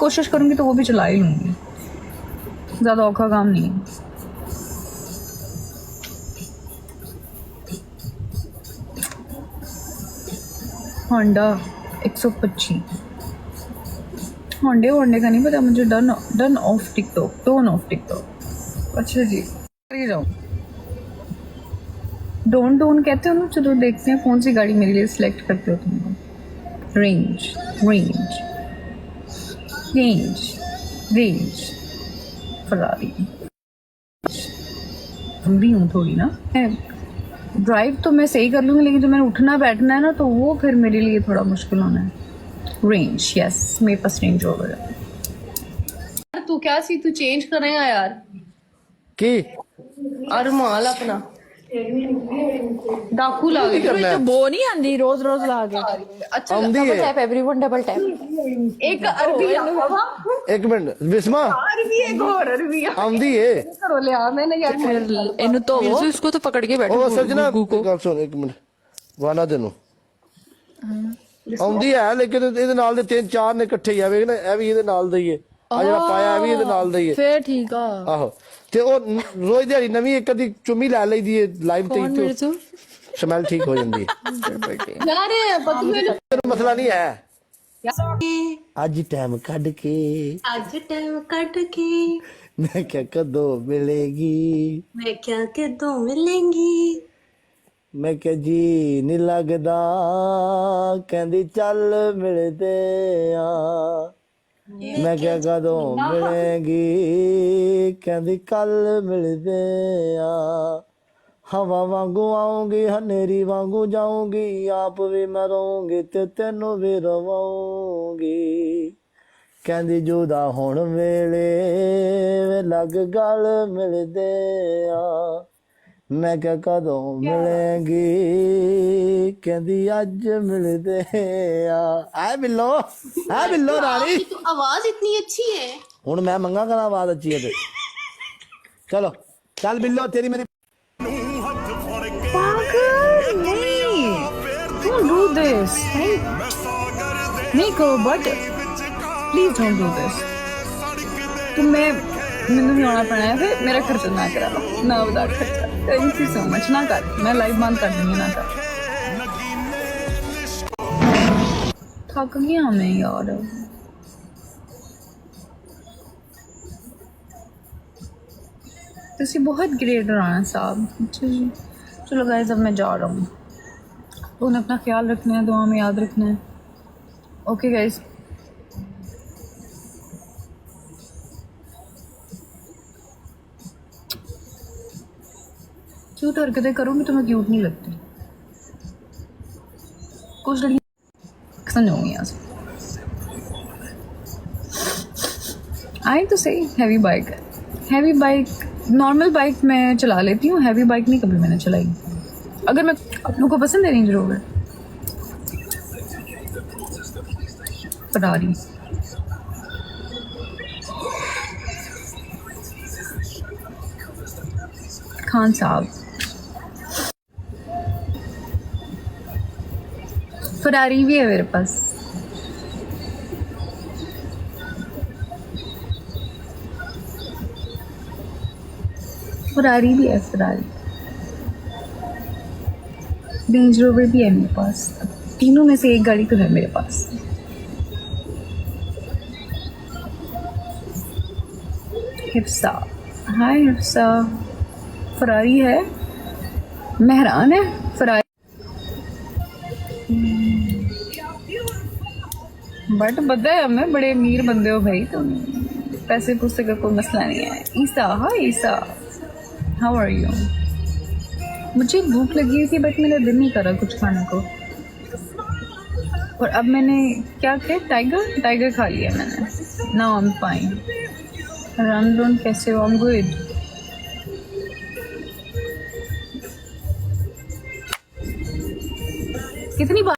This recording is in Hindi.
कोशिश करूंगी तो वो भी चला ही लूंगी, ज्यादा औखा काम नहीं है। होंडा 125। होंडे का नहीं पता मुझे। Done of TikTok, tone of TikTok. अच्छा जी, कर जाओ। डोन कहते हो ना। चलो देखते हैं कौन सी गाड़ी मेरे लिए सिलेक्ट करते हो तुम। Range range range range Ferrari. भी हूँ थोड़ी ना। ड्राइव तो मैं सही कर लूँगी, लेकिन जो मैंने उठना बैठना है ना, तो वो फिर मेरे लिए थोड़ा मुश्किल होना है। रेंज, यस, मेरे पास रेंज ओवर है। तू क्या सी तू चेंज करेगा यार की अरमाल अपना डाकू ला गई। करना है? वो नहीं आंदी रोज रोज ला के। अच्छा आंदी डबल है। Tap everyone, double tap. एक अरबी एक मिनट विस्मा अरबी एक और अरबी आंदी है। करो ले आ मैंने यार इन्हू तो वो इसको तो पकड़ के बैठो ਉਹ ਅਸਲ ਚ ਨਾ गुग्गू को। ਗੱਲ ਸੁਣ ਇੱਕ ਮਿੰਟ ਵਾਨਾ ਤੈਨੂੰ ਆਉਂਦੀ ਹੈ ਲੇਕਿਨ ਇਹਦੇ ਨਾਲ ਦੇ ਤਿੰਨ ਚਾਰ ਨੇ ਇਕੱਠੇ ਹੀ ਆ ਵੇਖ ਨਾ ਇਹ ਵੀ ਇਹਦੇ ਨਾਲ ਦਾ ਹੀ ਹੈ ਆ ਜਿਹੜਾ ਪਾਇਆ ਇਹ ਵੀ ਇਹਦੇ ਨਾਲ ਦਾ ਹੀ ਹੈ फिर ठीक आ। ਆਹੋ ਤੇ ਉਹ ਰੋਜ਼ ਦਿਹਾੜੀ ਨਵੀਂ ਇੱਕ ਅੱਧੀ ਚੁੰਮੀ ਲੈ ਲਈਦੀ ਹੈ ਲਾਈਵ ਤੇ कौन मेरे तो ਸਮੈਲ ਠੀਕ ਹੋ ਜਾਂਦੀ ਹੈ यार पतलू ਕੋਈ ਮਸਲਾ ਨਹੀਂ ਹੈ ਅੱਜ ਟਾਈਮ ਕੱਢ ਕੇ आज टाइम कट के ਮੈਂ ਕਿਹਾ ਕਦੋਂ ਮਿਲੇਗੀ मैं क्या के दो मिलेंगी ਮੈਂ ਕਿਹਾ ਜੀ ਨਹੀਂ ਲੱਗਦਾ ਕਹਿੰਦੀ ਚੱਲ ਮਿਲਦੇ ਆ ਮੈਂ ਕਿਹਾ ਕਦੋਂ ਮਿਲੇਗੀ ਕਹਿੰਦੀ ਕੱਲ ਮਿਲਦੇ ਆ ਹਵਾ ਵਾਂਗੂ ਆਉਂਗੀ ਹਨੇਰੀ ਵਾਂਗੂ ਜਾਊਂਗੀ ਆਪ ਵੀ ਮੈਂ ਰਹੂੰਗੀ ਤੇ ਤੈਨੂੰ ਵੀ ਰਵਾਉਂਗੀ ਕਹਿੰਦੀ ਜੁਦਾ ਹੁਣ ਵੇਲੇ ਲੱਗ ਗਲ ਮਿਲਦੇ ਆ ਮੈਂ ਕਿਹਾ ਕਦੋਂ ਮਿਲੇਗੀ ਕਹਿੰਦੀ ਅੱਜ ਮਿਲਦੇ ਆ ਐ ਬਿੱਲੋ ਰਾਣੀ तो आवाज इतनी अच्छी है ਹੁਣ ਮੈਂ ਮੰਗਾ ਕਰਾਂ ਆਵਾਜ਼ ਅੱਛੀ ਹੈ ਤੇ ਚਲੋ ਚੱਲ ਬਿੱਲੋ ਤੇਰੀ ਮੇਰੀ Don't do this. Nico, but please don't do this. मैंने भी आना पड़ा है फिर मेरा खर्चा ना करा लो ना बता खर्चा। Thank you so much. ना कर, मैं लाइव बंद कर दूंगी। ना कर, थक गया मैं यार। तुसी बहुत ग्रेट राणा साहब। अच्छा जी, चलो गाइस अब मैं जा रहा हूँ। उन्हें अपना ख्याल रखना है, दुआ में याद रखना है। ओके गाइस, क्यूट हरकतें करूँगी तो मैं क्यूट नहीं लगती। कुछ लड़की पसंद होंगी यहाँ से। आई तो सही। हैवी बाइक नॉर्मल बाइक मैं चला लेती हूँ, हैवी बाइक नहीं कभी मैंने चलाई। अगर मैं अपनों को पसंद है रेंज रोवर, फरारी, खान साहब, फरारी भी है मेरे पास। फरारी भी है, फरारी, रेंज रोवर भी है मेरे पास। तीनों में से एक गाड़ी तो है मेरे पास। हिफ्सा, हाय हिफ्सा। फरारी है, मेहरान है फरारी। बट पता है हमें बड़े अमीर बंदे हो भाई तुम, पैसे पूछने का कोई मसला नहीं है। ईसा, हाय ईसा, हाउ आर यू। मुझे भूख लगी थी बट मेरा दिल नहीं करा कुछ खाने को, और अब मैंने क्या किया, टाइगर खा लिया मैंने। Now I am fine. Run कैसे हो? I am good. कितनी बार